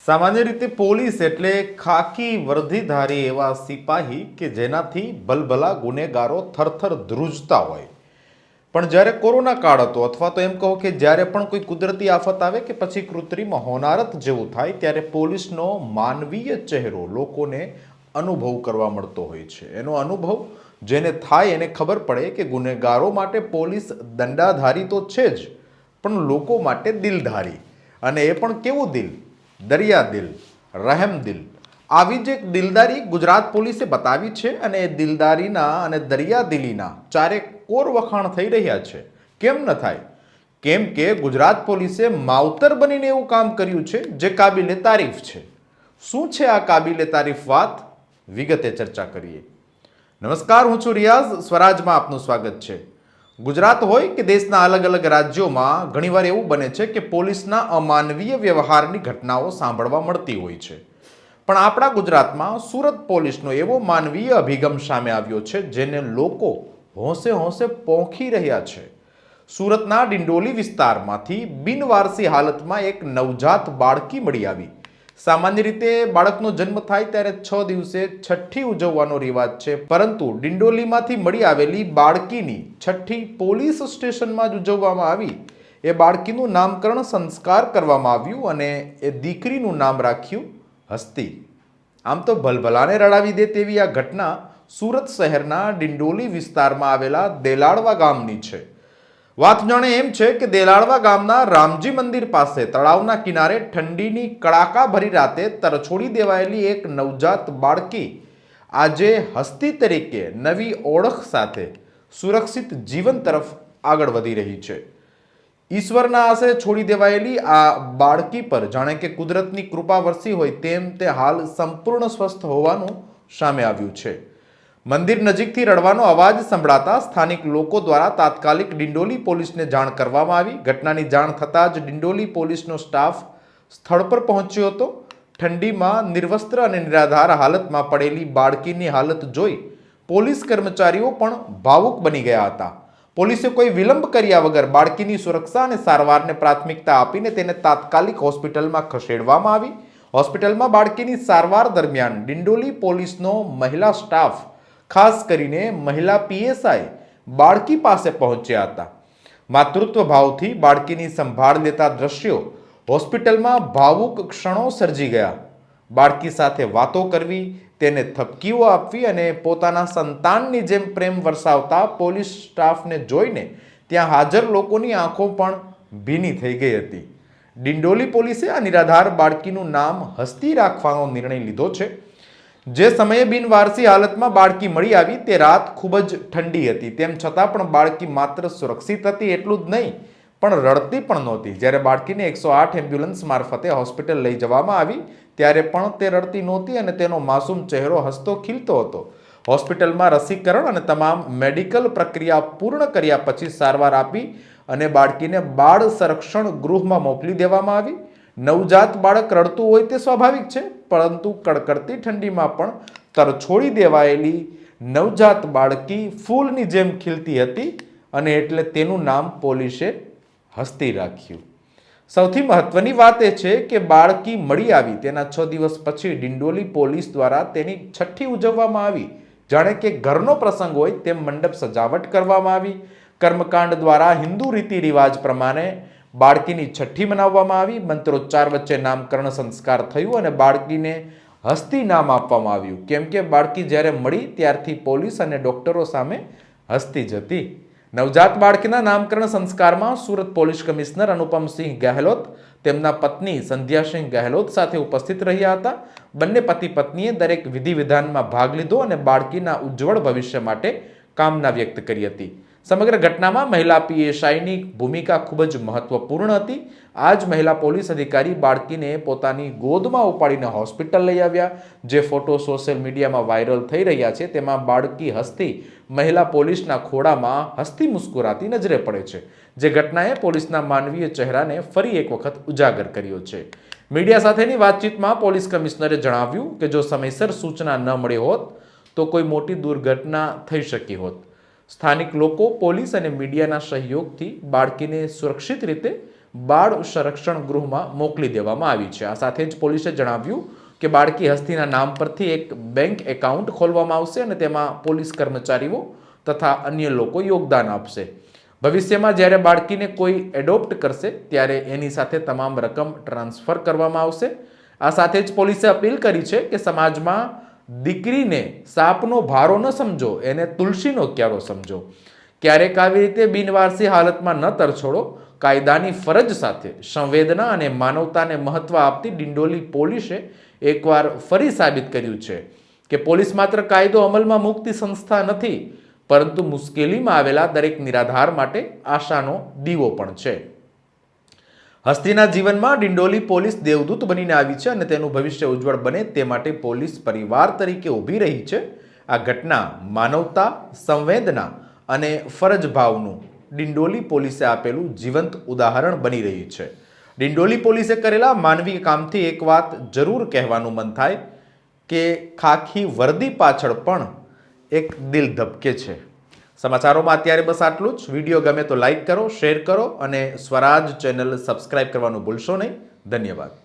સામાન્ય રીતે પોલીસ એટલે ખાકી વર્દીધારી એવા સિપાહી કે જેનાથી ભલભલા ગુનેગારો થરથર ધ્રુજતા હોય. પણ જ્યારે કોરોના કાળ હતો અથવા તો એમ કહો કે જ્યારે પણ કોઈ કુદરતી આફત આવે કે પછી કૃત્રિમ હોનારત જેવું થાય ત્યારે પોલીસનો માનવીય ચહેરો લોકોને અનુભવ કરવા મળતો હોય છે. એનો અનુભવ જેને થાય એને ખબર પડે કે ગુનેગારો માટે પોલીસ દંડાધારી તો છે જ, પણ લોકો માટે દિલધારી. અને એ પણ કેવું દિલ? દરિયા દિલ, રહેમ દિલ. આવી જ એક દિલદારી ગુજરાત પોલીસે બતાવી છે અને એ દિલદારીના અને દરિયાદિલીના ચારે કોર વખાણ થઈ રહ્યા છે. કેમ ન થાય? કેમ કે ગુજરાત પોલીસે માવતર બનીને એવું કામ કર્યું છે જે કાબિલે તારીફ છે. શું છે આ કાબિલે તારીફ વાત? વિગતે ચર્ચા કરીએ. નમસ્કાર, હું છું રિયાઝ. સ્વરાજમાં આપનું સ્વાગત છે. ગુજરાત હોય કે દેશના અલગ અલગ રાજ્યોમાં ઘણીવાર એવું બને છે કે પોલીસના અમાનવીય વ્યવહારની ઘટનાઓ સાંભળવા મળતી હોય છે. પણ આપણા ગુજરાતમાં સુરત પોલીસનો એવો માનવીય અભિગમ સામે આવ્યો છે જેને લોકો હોંશે હોંશે પોંખી રહ્યા છે. સુરતના ડિંડોલી વિસ્તારમાંથી બિનવારસી હાલતમાં એક નવજાત બાળકી મળી આવી. સામાન્ય રીતે બાળકનો જન્મ થાય ત્યારે 6 દિવસે છઠ્ઠી ઉજવવાનો રિવાજ છે, પરંતુ ડિંડોલીમાંથી મળી આવેલી બાળકીની છઠ્ઠી પોલીસ સ્ટેશનમાં જ ઉજવવામાં આવી. એ બાળકીનું નામકરણ સંસ્કાર કરવામાં આવ્યું અને એ દીકરીનું નામ રાખ્યું હસ્તી. આમ તો ભલભલાને રડાવી દે તેવી આ ઘટના સુરત શહેરના ડિંડોલી વિસ્તારમાં આવેલા દેલાડવા ગામની છે. વાત જાણે એમ છે કે દેલાડવા ગામના રામજી મંદિર પાસે તળાવના કિનારે ઠંડીની કડાકા ભરી રાતે તરછોડી દેવાયેલી એક નવજાત બાળકી આજે હસ્તી તરીકે નવી ઓળખ સાથે સુરક્ષિત જીવન તરફ આગળ વધી રહી છે. ઈશ્વરના આશરે છોડી દેવાયેલી આ બાળકી પર જાણે કે કુદરતની કૃપા વરસી હોય તેમ તે હાલ સંપૂર્ણ સ્વસ્થ હોવાનું સામે આવ્યું છે. મંદિર નજીકથી રડવાનો અવાજ સંભળાતા સ્થાનિક લોકો દ્વારા તાત્કાલિક ડિંડોલી પોલીસને જાણ કરવામાં આવી. ઘટનાની જાણ થતાં જ ડિંડોલી પોલીસનો સ્ટાફ સ્થળ પર પહોંચ્યો હતો. ઠંડીમાં નિર્વસ્ત્ર અને નિરાધાર હાલતમાં પડેલી બાળકીની હાલત જોઈ પોલીસ કર્મચારીઓ પણ ભાવુક બની ગયા હતા. પોલીસે કોઈ વિલંબ કર્યા વગર બાળકીની સુરક્ષા અને સારવારને પ્રાથમિકતા આપીને તેને તાત્કાલિક હોસ્પિટલમાં ખસેડવામાં આવી. હોસ્પિટલમાં બાળકીની સારવાર દરમિયાન ડિંડોલી પોલીસનો મહિલા સ્ટાફ, ખાસ કરીને મહિલા પીએસઆઈ બાળકી પાસે પહોંચ્યા હતા. માતૃત્વ ભાવથી બાળકીની સંભાળ લેતા દ્રશ્યો હોસ્પિટલમાં ભાવુક ક્ષણો સર્જી ગયા. બાળકી સાથે વાતો કરવી, તેને થપકીઓ આપવી અને પોતાના સંતાનની જેમ પ્રેમ વરસાવતા પોલીસ સ્ટાફને જોઈને ત્યાં હાજર લોકોની આંખો પણ ભીની થઈ ગઈ હતી. ડિંડોલી પોલીસે આ નિરાધાર બાળકીનું નામ હસ્તી રાખવાનો નિર્ણય લીધો છે. જે સમયે બિનવારસી હાલતમાં બાળકી મળી આવી તે રાત ખૂબ જ ઠંડી હતી. તેમ છતાં પણ બાળકી માત્ર સુરક્ષિત હતી એટલું જ નહીં, પણ રડતી પણ નહોતી. જ્યારે બાળકીને 108 એમ્બ્યુલન્સ મારફતે હોસ્પિટલ લઈ જવામાં આવી ત્યારે પણ તે રડતી નહોતી અને તેનો માસૂમ ચહેરો હસતો ખીલતો હતો. હોસ્પિટલમાં રસીકરણ અને તમામ મેડિકલ પ્રક્રિયા પૂર્ણ કર્યા પછી સારવાર આપી અને બાળકીને બાળ સંરક્ષણ ગૃહમાં મોકલી દેવામાં આવી. નવજાત બાળક રડતું હોય તે સ્વાભાવિક છે, પરંતુ કડકડતી ઠંડીમાં પણ તરછોડી દેવાયેલી નવજાત બાળકી ફૂલની જેમ ખીલતી હતી અને એટલે તેનું નામ પોલીસે હસ્તી રાખ્યું. સૌથી મહત્વની વાત એ છે કે બાળકી મળી આવી તેના 6 દિવસ પછી ડિંડોલી પોલીસ દ્વારા તેની છઠ્ઠી ઉજવવામાં આવી. જાણે કે ઘરનો પ્રસંગ હોય તેમ મંડપ સજાવટ કરવામાં આવી. કર્મકાંડ દ્વારા હિન્દુ રીતિ રિવાજ પ્રમાણે બાળકીની છઠ્ઠી મનાવવામાં આવી. મંત્રોચ્ચાર વચ્ચે નામકરણ સંસ્કાર થયું અને બાળકીને હસ્તી નામ આપવામાં આવ્યું. કેમ કે બાળકી જ્યારે મળી ત્યારથી પોલીસ અને ડોક્ટરો સામે હસ્તી જ હતી. નવજાત બાળકીના નામકરણ સંસ્કારમાં સુરત પોલીસ કમિશનર અનુપમસિંહ ગહેલોત તેમના પત્ની સંધ્યાસિંહ ગહેલોત સાથે ઉપસ્થિત રહ્યા હતા. બંને પતિ પત્નીએ દરેક વિધિ વિધાનમાં ભાગ લીધો અને બાળકીના ઉજ્જવળ ભવિષ્ય માટે કામના વ્યક્ત કરી હતી. સમગ્ર ઘટનામાં મહિલા પીએસઆઈની ભૂમિકા ખૂબ જ મહત્વપૂર્ણ હતી. આ જ મહિલા પોલીસ અધિકારી બાળકીને પોતાની ગોદમાં ઉપાડીને હોસ્પિટલ લઈ આવ્યા. જે ફોટો સોશિયલ મીડિયામાં વાયરલ થઈ રહ્યા છે તેમાં બાળકી હસ્તી મહિલા પોલીસના ખોળામાં હસતી મુસ્કુરાતી નજરે પડે છે. જે ઘટનાએ પોલીસના માનવીય ચહેરાને ફરી એક વખત ઉજાગર કર્યો છે. મીડિયા સાથેની વાતચીતમાં પોલીસ કમિશનરે જણાવ્યું કે જો સમયસર સૂચના ન મળી હોત તો કોઈ મોટી દુર્ઘટના થઈ શકી હોત. સ્થાનિક લોકો, પોલીસ અને મીડિયાના સહયોગથી બાળકીને સુરક્ષિત રીતે બાળ સંરક્ષણ ગૃહમાં મોકલી દેવામાં આવી છે. આ સાથે જ પોલીસે જણાવ્યું કે બાળકી હસ્તીના નામ પરથી એક બેંક એકાઉન્ટ ખોલવામાં આવશે અને તેમાં પોલીસ કર્મચારીઓ તથા અન્ય લોકો યોગદાન આપશે. ભવિષ્યમાં જ્યારે બાળકીને કોઈ એડોપ્ટ કરશે ત્યારે એની સાથે તમામ રકમ ટ્રાન્સફર કરવામાં આવશે. આ સાથે જ પોલીસે અપીલ કરી છે કે સમાજમાં દીકરીને સાપનો ભારો ન સમજો, એને તુલસીનો ક્યારો સમજો. ક્યારેક આવી રીતે બિનવારસી હાલતમાં ન તરછોડો. કાયદાની ફરજ સાથે સંવેદના અને માનવતાને મહત્વ આપતી ડિંડોલી પોલીસે એકવાર ફરી સાબિત કર્યું છે કે પોલીસ માત્ર કાયદો અમલમાં મૂકતી સંસ્થા નથી, પરંતુ મુશ્કેલીમાં આવેલા દરેક નિરાધાર માટે આશાનો દીવો પણ છે. હસ્તીના જીવનમાં ડિંડોલી પોલીસ દેવદૂત બનીને આવી છે અને તેનું ભવિષ્ય ઉજ્જવળ બને તે માટે પોલીસ પરિવાર તરીકે ઊભી રહી છે. આ ઘટના માનવતા, સંવેદના અને ફરજ ભાવનું ડિંડોલી પોલીસે આપેલું જીવંત ઉદાહરણ બની રહી છે. ડિંડોલી પોલીસે કરેલા માનવીય કામથી એક વાત જરૂર કહેવાનું મન થાય કે ખાખી વર્દી પાછળ પણ એક દિલ ધબકે છે. સમાચારોમાં અત્યારે બસ આટલું જ. વિડીયો ગમે તો લાઈક કરો, શેર કરો અને સ્વરાજ ચેનલ સબસ્ક્રાઇબ કરવાનું ભૂલશો નહીં. ધન્યવાદ.